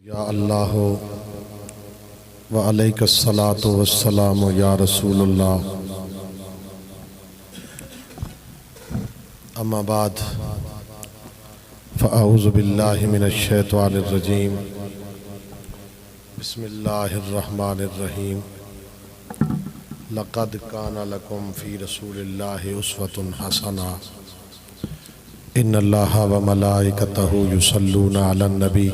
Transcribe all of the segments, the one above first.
یا اللہ و علیک الصلاۃ والسلام یا رسول اللہ، اما بعد فاعوذ باللہ من الشیطان الرجیم، بسم اللہ الرحمن الرحیم۔ لقد کان لکم فی رسول اللہ اسوۃ حسنہ، ان اللہ وملائکتہ یصلون علی النبی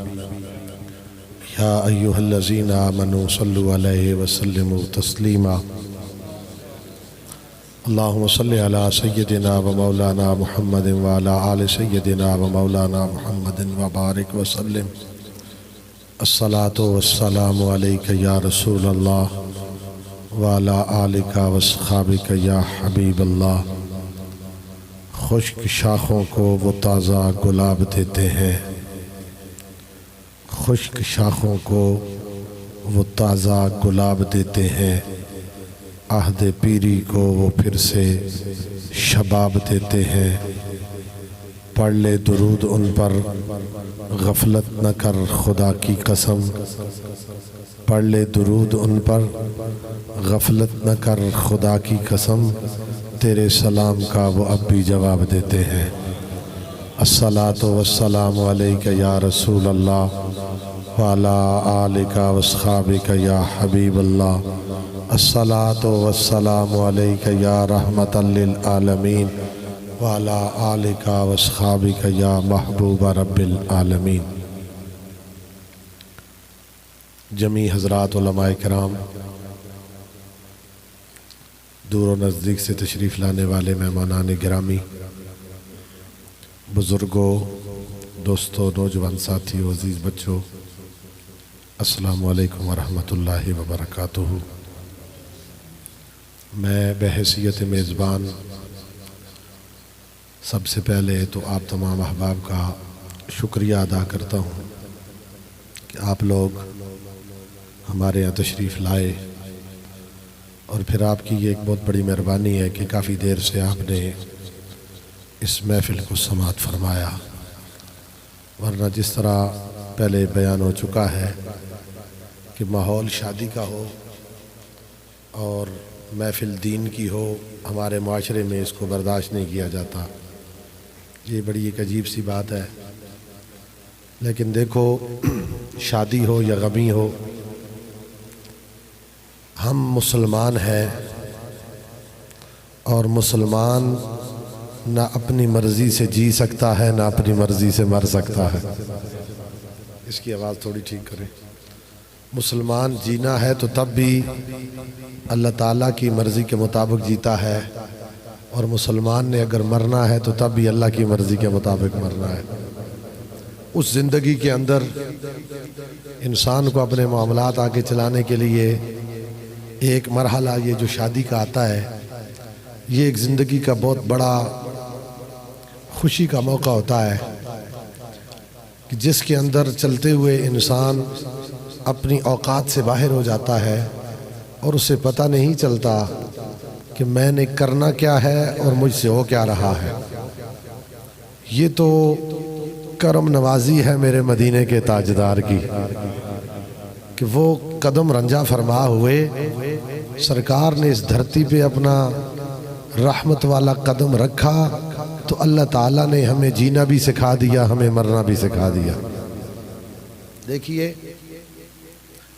یا ایہا الذین آمنوا صلوا علیہ وسلموا تسلیما۔ اللہم صلی علی سیدنا و مولانا محمد وعلی آل سیدنا و مولانا محمد وبارک وسلم۔ الصلاۃ والسلام علیک یا رسول اللہ وعلی آلک واصحابک یا حبیب اللہ۔ خشک شاخوں کو وہ تازہ گلاب دیتے ہیں، خشک شاخوں کو وہ تازہ گلاب دیتے ہیں، عہد پیری کو وہ پھر سے شباب دیتے ہیں۔ پڑھ لے درود ان پر غفلت نہ کر خدا کی قسم، پڑھ لے درود ان پر غفلت نہ کر خدا کی قسم، تیرے سلام کا وہ اب بھی جواب دیتے ہیں۔ الصلاۃ والسلام علیک یا رسول اللہ وعلی آلک واصحابک یا حبیب اللہ۔ الصلاۃ والسلام علیک یا رحمۃ للعالمین وعلی آلک واصحابک یا محبوب رب العالمین۔ جمیع حضرات علماء کرام، دور و نزدیک سے تشریف لانے والے مہمانان گرامی، بزرگوں، دوستوں، نوجوان ساتھیوں، عزیز بچوں، السلام علیکم ورحمۃ اللہ وبرکاتہ۔ میں بحیثیت میزبان سب سے پہلے تو آپ تمام احباب کا شکریہ ادا کرتا ہوں کہ آپ لوگ ہمارے یہاں تشریف لائے، اور پھر آپ کی یہ ایک بہت بڑی مہربانی ہے کہ کافی دیر سے آپ نے اس محفل کو سماعت فرمایا، ورنہ جس طرح پہلے بیان ہو چکا ہے کہ ماحول شادی کا ہو اور محفل دین کی ہو، ہمارے معاشرے میں اس کو برداشت نہیں کیا جاتا۔ یہ بڑی ایک عجیب سی بات ہے، لیکن دیکھو، شادی ہو یا غمی ہو، ہم مسلمان ہیں، اور مسلمان نہ اپنی مرضی سے جی سکتا ہے نہ اپنی مرضی سے مر سکتا ہے۔ اس کی آواز تھوڑی ٹھیک کریں۔ مسلمان جینا ہے تو تب بھی اللہ تعالیٰ کی مرضی کے مطابق جیتا ہے، اور مسلمان نے اگر مرنا ہے تو تب بھی اللہ کی مرضی کے مطابق مرنا ہے۔ اس زندگی کے اندر انسان کو اپنے معاملات آگے چلانے کے لیے ایک مرحلہ یہ جو شادی کا آتا ہے، یہ ایک زندگی کا بہت بڑا خوشی کا موقع ہوتا ہے، کہ جس کے اندر چلتے ہوئے انسان اپنی اوقات سے باہر ہو جاتا ہے، اور اسے پتہ نہیں چلتا کہ میں نے کرنا کیا ہے اور مجھ سے ہو کیا رہا ہے۔ یہ تو کرم نوازی ہے میرے مدینے کے تاجدار کی، کہ وہ قدم رنجا فرما ہوئے سرکار نے اس دھرتی پہ اپنا رحمت والا قدم رکھا، تو اللہ تعالیٰ نے ہمیں جینا بھی سکھا دیا، ہمیں مرنا بھی سکھا دیا۔ دیکھیے،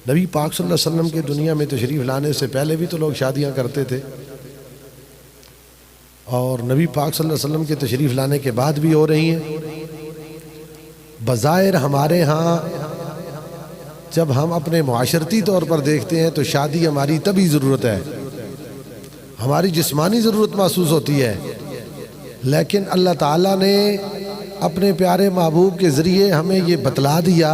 نبی پاک صلی اللہ علیہ وسلم کے دنیا میں تشریف لانے سے پہلے بھی تو لوگ شادیاں کرتے تھے، اور نبی پاک صلی اللہ علیہ وسلم کے تشریف لانے کے بعد بھی ہو رہی ہیں۔ بظاہر ہمارے ہاں جب ہم اپنے معاشرتی طور پر دیکھتے ہیں تو شادی ہماری طبعی ضرورت ہے، ہماری جسمانی ضرورت محسوس ہوتی ہے، لیکن اللہ تعالیٰ نے اپنے پیارے محبوب کے ذریعے ہمیں یہ بتلا دیا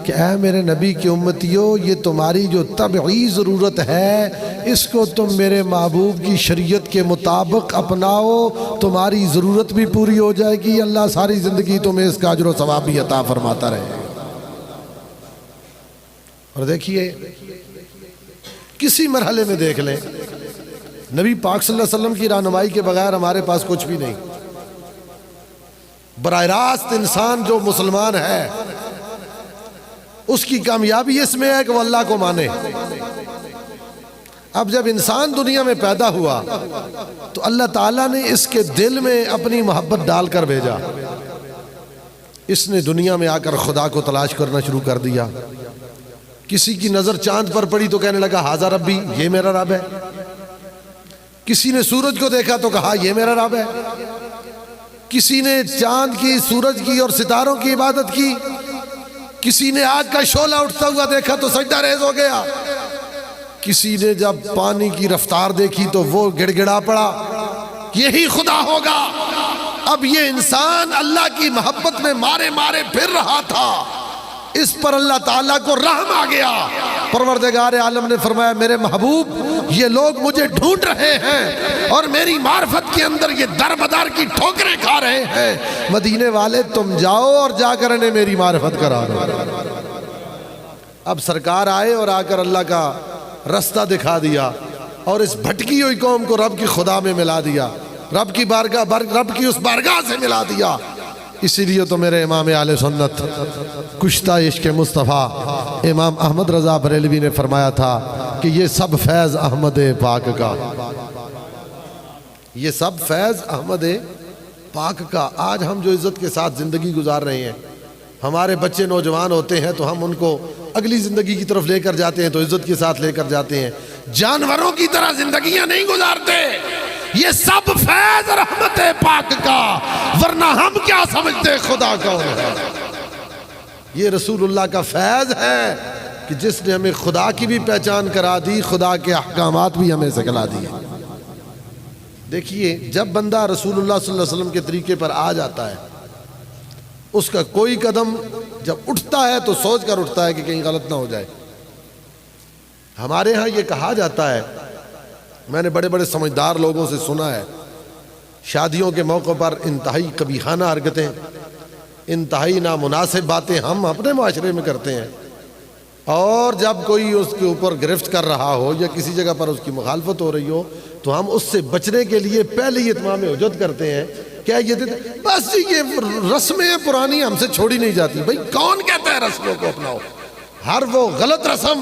کہ اے میرے نبی کی امتیوں، یہ تمہاری جو طبعی ضرورت ہے، اس کو تم میرے محبوب کی شریعت کے مطابق اپناؤ، تمہاری ضرورت بھی پوری ہو جائے گی، اللہ ساری زندگی تمہیں اس کا اجر و ثواب بھی عطا فرماتا رہے۔ اور دیکھیے، کسی مرحلے میں دیکھ لیں، نبی پاک صلی اللہ علیہ وسلم کی رہنمائی کے بغیر ہمارے پاس کچھ بھی نہیں۔ براہ راست انسان جو مسلمان ہے اس کی کامیابی اس میں ہے کہ وہ اللہ کو مانے۔ اب جب انسان دنیا میں پیدا ہوا تو اللہ تعالیٰ نے اس کے دل میں اپنی محبت ڈال کر بھیجا۔ اس نے دنیا میں آ کر خدا کو تلاش کرنا شروع کر دیا۔ کسی کی نظر چاند پر پڑی تو کہنے لگا ہاذا ربی، یہ میرا رب ہے۔ کسی نے سورج کو دیکھا تو کہا یہ میرا رب ہے۔ کسی نے چاند کی، سورج کی اور ستاروں کی عبادت کی۔ کسی نے آگ کا شعلہ اٹھتا ہوا دیکھا تو سجدہ ریز ہو گیا۔ کسی نے جب پانی کی رفتار دیکھی تو وہ گڑ گڑا پڑا، یہی خدا ہوگا۔ اب یہ انسان اللہ کی محبت میں مارے مارے پھر رہا تھا، اس پر اللہ تعالیٰ کو رحم آ گیا۔ پروردگار عالم نے فرمایا میرے محبوب یہ لوگ مجھے ڈھونڈ رہے ہیں اور میری معرفت کے اندر یہ در بدر کی ٹھوکریں کھا رہے ہیں، مدینے والے تم جاؤ اور جا کر انہیں میری معرفت کرا دو۔ اب سرکار آئے اور آ کر اللہ کا رستہ دکھا دیا اور اس بھٹکی ہوئی قوم کو رب کی خدا میں ملا دیا، رب کی بارگاہ، رب کی اس بارگاہ سے ملا دیا۔ اسی لیے تو میرے امام اہل سنت کشتہ عشق مصطفیٰ امام احمد رضا بریلوی نے فرمایا تھا کہ یہ سب فیض احمد پاک کا، یہ سب فیض احمد پاک کا۔ آج ہم جو عزت کے ساتھ زندگی گزار رہے ہیں، ہمارے بچے نوجوان ہوتے ہیں تو ہم ان کو اگلی زندگی کی طرف لے کر جاتے ہیں تو عزت کے ساتھ لے کر جاتے ہیں، جانوروں کی طرح زندگیاں نہیں گزارتے۔ یہ سب فیض رحمت پاک کا، ورنہ ہم کیا سمجھتے خدا کون ہے؟ یہ رسول اللہ کا فیض ہے کہ جس نے ہمیں خدا کی بھی پہچان کرا دی، خدا کے احکامات بھی ہمیں سکھلا دیے۔ دیکھیے جب بندہ رسول اللہ صلی اللہ علیہ وسلم کے طریقے پر آ جاتا ہے، اس کا کوئی قدم جب اٹھتا ہے تو سوچ کر اٹھتا ہے کہ کہیں غلط نہ ہو جائے۔ ہمارے ہاں یہ کہا جاتا ہے، میں نے بڑے بڑے سمجھدار لوگوں سے سنا ہے، شادیوں کے موقع پر انتہائی قبیحانہ حرکتیں، انتہائی نامناسب باتیں ہم اپنے معاشرے میں کرتے ہیں، اور جب کوئی اس کے اوپر گرفت کر رہا ہو یا کسی جگہ پر اس کی مخالفت ہو رہی ہو تو ہم اس سے بچنے کے لیے پہلے ہی اتمام حجت کرتے ہیں۔ کیا یہ بس یہ رسمیں پرانی ہم سے چھوڑی نہیں جاتی۔ بھئی کون کہتا ہے رسموں کو اپناؤ؟ ہر وہ غلط رسم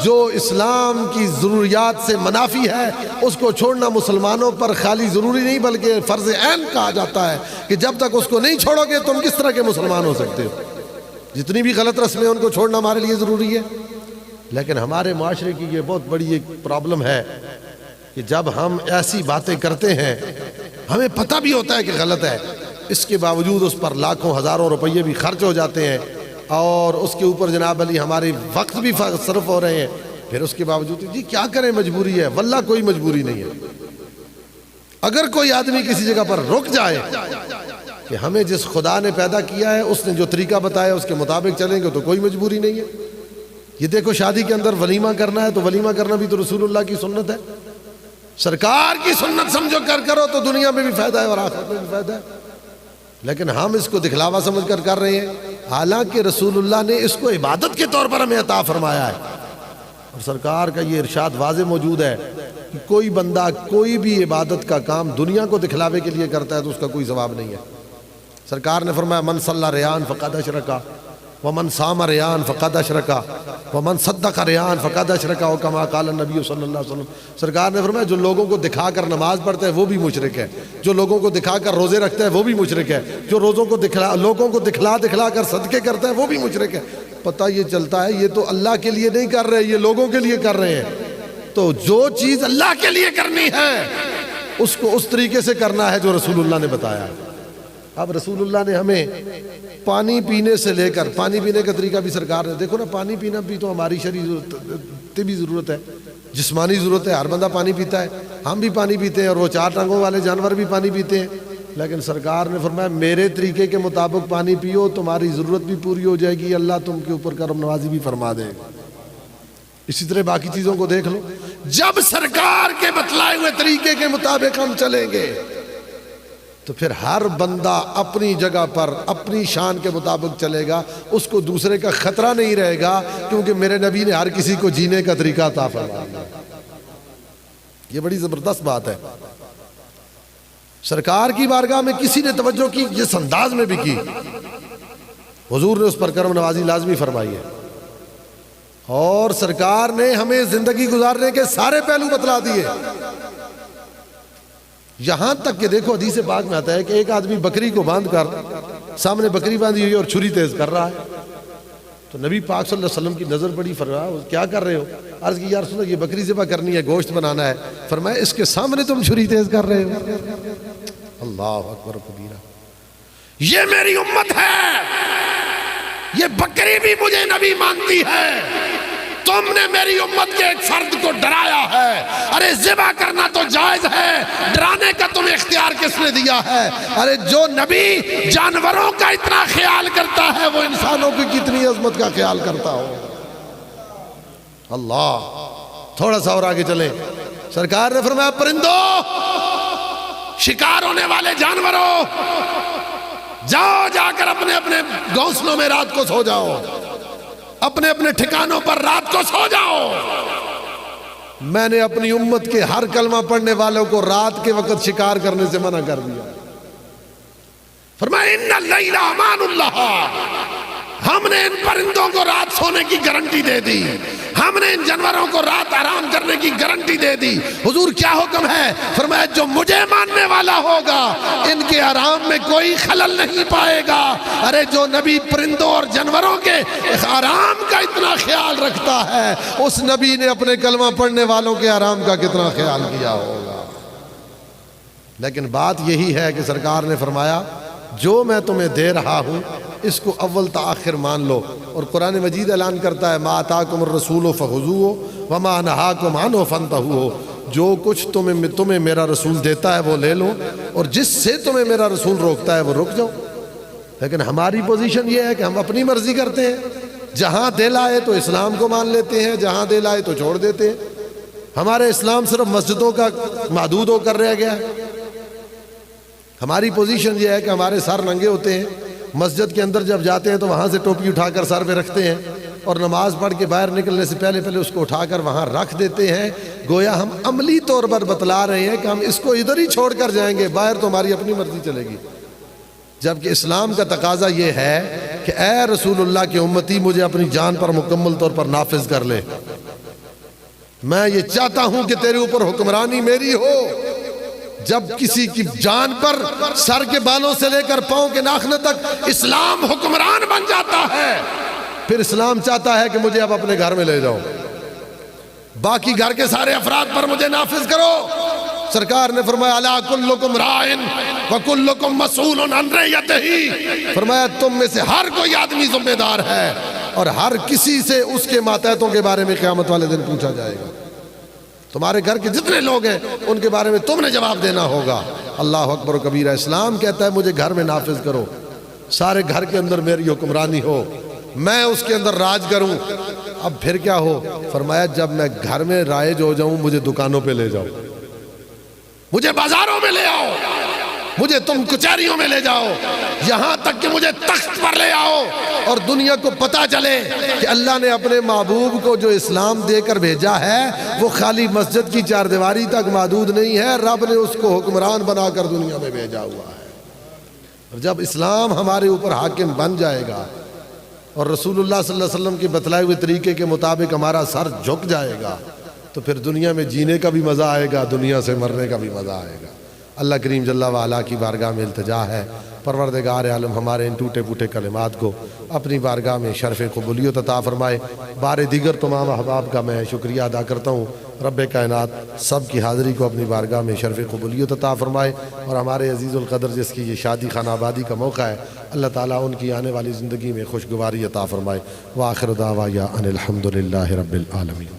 جو اسلام کی ضروریات سے منافی ہے اس کو چھوڑنا مسلمانوں پر خالی ضروری نہیں بلکہ فرض عین کہا جاتا ہے کہ جب تک اس کو نہیں چھوڑو گے تم کس طرح کے مسلمان ہو سکتے ہو؟ جتنی بھی غلط رسمیں ان کو چھوڑنا ہمارے لیے ضروری ہے۔ لیکن ہمارے معاشرے کی یہ بہت بڑی ایک پرابلم ہے کہ جب ہم ایسی باتیں کرتے ہیں، ہمیں پتہ بھی ہوتا ہے کہ غلط ہے، اس کے باوجود اس پر لاکھوں ہزاروں روپیے بھی خرچ ہو جاتے ہیں اور اس کے اوپر جناب علی ہمارے وقت بھی صرف ہو رہے ہیں، پھر اس کے باوجود جی کیا کریں، مجبوری ہے۔ واللہ کوئی مجبوری نہیں ہے۔ اگر کوئی آدمی کسی جگہ پر رک جائے کہ ہمیں جس خدا نے پیدا کیا ہے اس نے جو طریقہ بتایا اس کے مطابق چلیں گے تو کوئی مجبوری نہیں ہے۔ یہ دیکھو شادی کے اندر ولیمہ کرنا ہے تو ولیمہ کرنا بھی تو رسول اللہ کی سنت ہے، سرکار کی سنت سمجھو کر کرو تو دنیا میں بھی فائدہ ہے اور آخرت میں بھی فائدہ ہے۔ لیکن ہم اس کو دکھلاوا سمجھ کر رہے ہیں، حالانکہ رسول اللہ نے اس کو عبادت کے طور پر ہمیں عطا فرمایا ہے، اور سرکار کا یہ ارشاد واضح موجود ہے کہ کوئی بندہ کوئی بھی عبادت کا کام دنیا کو دکھلاوے کے لیے کرتا ہے تو اس کا کوئی ثواب نہیں ہے۔ سرکار نے فرمایا من صلی ریان فقد اشرکا ومن صام ریان فقد اشرکا ومن صدق ریان فقد اشرکا وکما قال النبی صلی اللہ علیہ وسلم۔ سرکار نے فرمایا جو لوگوں کو دکھا کر نماز پڑھتا ہے وہ بھی مشرک ہے، جو لوگوں کو دکھا کر روزے رکھتا ہے وہ بھی مشرک ہے، جو لوگوں کو دکھلا کر صدقے کرتا ہے وہ بھی مشرک ہے۔ پتہ یہ چلتا ہے یہ تو اللہ کے لیے نہیں کر رہے، یہ لوگوں کے لیے کر رہے ہیں۔ تو جو چیز اللہ کے لیے کرنی ہے اس کو اس طریقے سے کرنا ہے جو رسول اللہ نے بتایا ہے۔ اب رسول اللہ نے ہمیں پانی پینے سے لے کر، پانی پینے کا طریقہ بھی سرکار نے، دیکھو نا پانی پینا بھی تو ہماری شرعی طبی ضرورت ہے، جسمانی ضرورت ہے، ہر بندہ پانی پیتا ہے، ہم بھی پانی پیتے ہیں اور وہ چار ٹانگوں والے جانور بھی پانی پیتے ہیں، لیکن سرکار نے فرمایا میرے طریقے کے مطابق پانی پیو تمہاری ضرورت بھی پوری ہو جائے گی، اللہ تم کے اوپر کرم نوازی بھی فرما دے گا۔ اسی طرح باقی چیزوں کو دیکھ لو، جب سرکار کے بتلائے ہوئے طریقے کے مطابق ہم چلیں گے تو پھر ہر بندہ اپنی جگہ پر اپنی شان کے مطابق چلے گا، اس کو دوسرے کا خطرہ نہیں رہے گا، کیونکہ میرے نبی نے ہر کسی کو جینے کا طریقہ عطا فرمایا۔ یہ بڑی زبردست بات ہے۔ سرکار کی بارگاہ میں کسی نے توجہ کی جس انداز میں بھی کی، حضور نے اس پر کرم نوازی لازمی فرمائی ہے۔ اور سرکار نے ہمیں زندگی گزارنے کے سارے پہلو بتلا دیے، یہاں تک کہ دیکھو حدیث پاک میں آتا ہے کہ ایک آدمی بکری کو باندھ کر سامنے بکری باندھی ہوئی اور چھری تیز کر رہا ہے، تو نبی پاک صلی اللہ علیہ وسلم کی نظر پڑی، فرمایا کیا کر رہے ہو؟ عرض کی یا رسول اللہ یہ بکری ذبح کرنی ہے، گوشت بنانا ہے۔ فرمایا اس کے سامنے تم چھری تیز کر رہے ہو؟ اللہ اکبر کبیرہ، یہ میری امت ہے، یہ بکری بھی مجھے نبی مانتی ہے، تم نے میری امت کے ایک فرد کو ڈرایا ہے۔ ارے ذبح کرنا تو جائز ہے، ڈرانے کا تمہیں اختیار کس نے دیا ہے؟ ارے جو نبی جانوروں کا اتنا خیال کرتا ہے وہ انسانوں کی کتنی عظمت کا خیال کرتا ہو۔ اللہ، تھوڑا سا اور آگے چلیں، سرکار نے فرمایا پرندوں، شکار ہونے والے جانوروں، جاؤ جا کر اپنے اپنے گھونسلوں میں رات کو سو جاؤ، اپنے اپنے ٹھکانوں پر رات کو سو جاؤ۔ میں نے اپنی امت کے ہر کلمہ پڑھنے والوں کو رات کے وقت شکار کرنے سے منع کر دیا۔ فرمایا ان اللیل امان اللہ، ہم نے ان پرندوں کو رات سونے کی گارنٹی دے دی، ہم نے ان جانوروں کو رات آرام کرنے کی گارنٹی دے دی۔ حضور کیا حکم ہے؟ فرمایا جو مجھے ماننے والا ہوگا ان کے آرام میں کوئی خلل نہیں پائے گا۔ ارے جو نبی پرندوں اور جانوروں کے آرام کا اتنا خیال رکھتا ہے، اس نبی نے اپنے کلمہ پڑھنے والوں کے آرام کا کتنا خیال کیا ہوگا۔ لیکن بات یہی ہے کہ سرکار نے فرمایا جو میں تمہیں دے رہا ہوں اس کو اول تا آخر مان لو، اور قرآن مجید اعلان کرتا ہے ما آتاکم الرسول فخذوہ وما نہاکم عنہ فانتہوا، جو کچھ تمہیں میرا رسول دیتا ہے وہ لے لو، اور جس سے تمہیں میرا رسول روکتا ہے وہ رک جاؤ۔ لیکن ہماری پوزیشن یہ ہے کہ ہم اپنی مرضی کرتے ہیں، جہاں دل آئے تو اسلام کو مان لیتے ہیں، جہاں دل آئے تو چھوڑ دیتے ہیں۔ ہمارے اسلام صرف مسجدوں کا محدود ہو کر رہ گیا ہے۔ ہماری پوزیشن یہ ہے کہ ہمارے سر ننگے ہوتے ہیں، مسجد کے اندر جب جاتے ہیں تو وہاں سے ٹوپی اٹھا کر سر پہ رکھتے ہیں، اور نماز پڑھ کے باہر نکلنے سے پہلے اس کو اٹھا کر وہاں رکھ دیتے ہیں، گویا ہم عملی طور پر بتلا رہے ہیں کہ ہم اس کو ادھر ہی چھوڑ کر جائیں گے، باہر تو ہماری اپنی مرضی چلے گی۔ جبکہ اسلام کا تقاضا یہ ہے کہ اے رسول اللہ کے امتی مجھے اپنی جان پر مکمل طور پر نافذ کر لے، میں یہ چاہتا ہوں کہ تیرے اوپر حکمرانی میری ہو۔ جب کسی کی جان پر سر کے بالوں سے لے کر پاؤں کے ناخنوں تک اسلام حکمران بن جاتا ہے، پھر اسلام چاہتا ہے کہ مجھے اب اپنے گھر میں لے جاؤ، باقی گھر کے سارے افراد پر مجھے نافذ کرو۔ سرکار نے فرمایا الا کلکم راعٍ وکلکم مسئول عن رعیتہ، فرمایا تم میں سے ہر کوئی آدمی ذمہ دار ہے، اور ہر کسی سے اس کے ماتحتوں کے بارے میں قیامت والے دن پوچھا جائے گا۔ تمہارے گھر کے جتنے لوگ ہیں ان کے بارے میں تم نے جواب دینا ہوگا۔ اللہ اکبر و کبیرہ۔ اسلام کہتا ہے مجھے گھر میں نافذ کرو، سارے گھر کے اندر میری حکمرانی ہو، میں اس کے اندر راج کروں۔ اب پھر کیا ہو؟ فرمایا جب میں گھر میں رائج ہو جاؤں مجھے دکانوں پہ لے جاؤ، مجھے بازاروں میں لے آؤ، مجھے تم کچہریوں میں لے جاؤ، یہاں تک کہ مجھے تخت پر لے آؤ، اور دنیا کو پتا چلے کہ اللہ نے اپنے محبوب کو جو اسلام دے کر بھیجا ہے وہ خالی مسجد کی چار دیواری تک محدود نہیں ہے، رب نے اس کو حکمران بنا کر دنیا میں بھیجا ہوا ہے۔ اور جب اسلام ہمارے اوپر حاکم بن جائے گا اور رسول اللہ صلی اللہ علیہ وسلم کے بتلائے ہوئے طریقے کے مطابق ہمارا سر جھک جائے گا، تو پھر دنیا میں جینے کا بھی مزہ آئے گا، دنیا سے مرنے کا بھی مزہ آئے گا۔ اللہ کریم جل وعلا کی بارگاہ میں التجا ہے، پروردگار عالم ہمارے ان ٹوٹے پھوٹے کلمات کو اپنی بارگاہ میں شرف قبولیت عطا فرمائے۔ بار دیگر تمام احباب کا میں شکریہ ادا کرتا ہوں، رب کائنات سب کی حاضری کو اپنی بارگاہ میں شرف قبولیت عطا فرمائے، اور ہمارے عزیز القدر جس کی یہ شادی خانہ آبادی کا موقع ہے، اللہ تعالیٰ ان کی آنے والی زندگی میں خوشگواری عطا فرمائے۔ وآخر دعوانا ان الحمد للہ رب العالمین۔